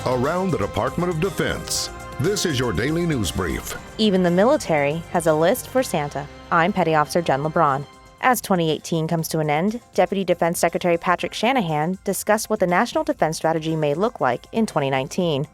Around the Department of Defense. This is your daily news brief. Even the military has a list for Santa. I'm Petty Officer Jen LeBron. As 2018 comes to an end, Deputy Defense Secretary Patrick Shanahan discussed what the National Defense Strategy may look like in 2019.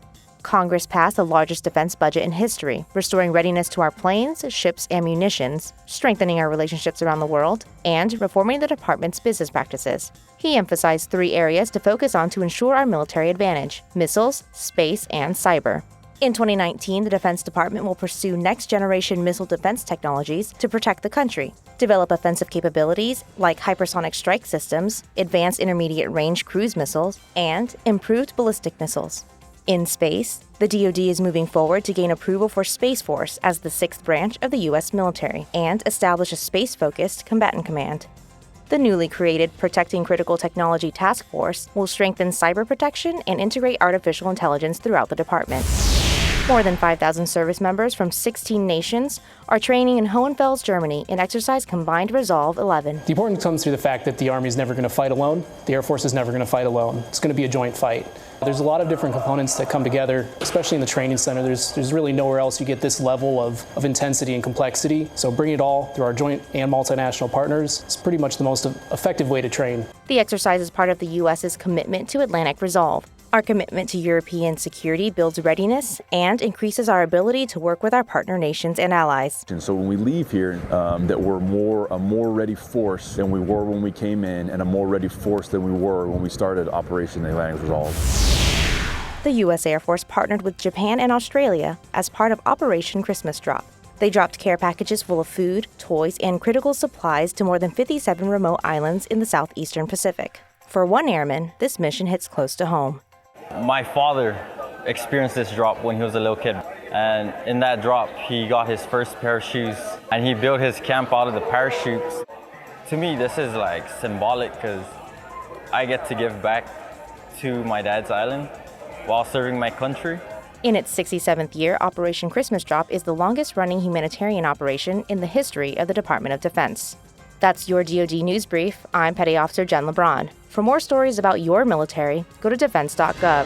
Congress passed the largest defense budget in history, restoring readiness to our planes, ships, and munitions, strengthening our relationships around the world, and reforming the department's business practices. He emphasized 3 areas to focus on to ensure our military advantage: missiles, space, and cyber. In 2019, the Defense Department will pursue next-generation missile defense technologies to protect the country, develop offensive capabilities like hypersonic strike systems, advanced intermediate-range cruise missiles, and improved ballistic missiles. In space, the DoD is moving forward to gain approval for Space Force as the 6th branch of the U.S. military and establish a space-focused combatant command. The newly created Protecting Critical Technology Task Force will strengthen cyber protection and integrate artificial intelligence throughout the department. More than 5,000 service members from 16 nations are training in Hohenfels, Germany in exercise Combined Resolve 11. The importance comes through the fact that the Army is never going to fight alone. The Air Force is never going to fight alone. It's going to be a joint fight. There's a lot of different components that come together, especially in the training center. There's really nowhere else you get this level of intensity and complexity. So bringing it all through our joint and multinational partners is pretty much the most effective way to train. The exercise is part of the U.S.'s commitment to Atlantic Resolve. Our commitment to European security builds readiness and increases our ability to work with our partner nations and allies. And so when we leave here, that we're a more ready force than we were when we came in, and a more ready force than we were when we started Operation Atlantic Resolve. The U.S. Air Force partnered with Japan and Australia as part of Operation Christmas Drop. They dropped care packages full of food, toys, and critical supplies to more than 57 remote islands in the southeastern Pacific. For one airman, this mission hits close to home. My father experienced this drop when he was a little kid. And in that drop, he got his first pair of shoes, and he built his camp out of the parachutes. To me, this is like symbolic because I get to give back to my dad's island while serving my country. In its 67th year, Operation Christmas Drop is the longest-running humanitarian operation in the history of the Department of Defense. That's your DoD News Brief. I'm Petty Officer Jen LeBron. For more stories about your military, go to defense.gov.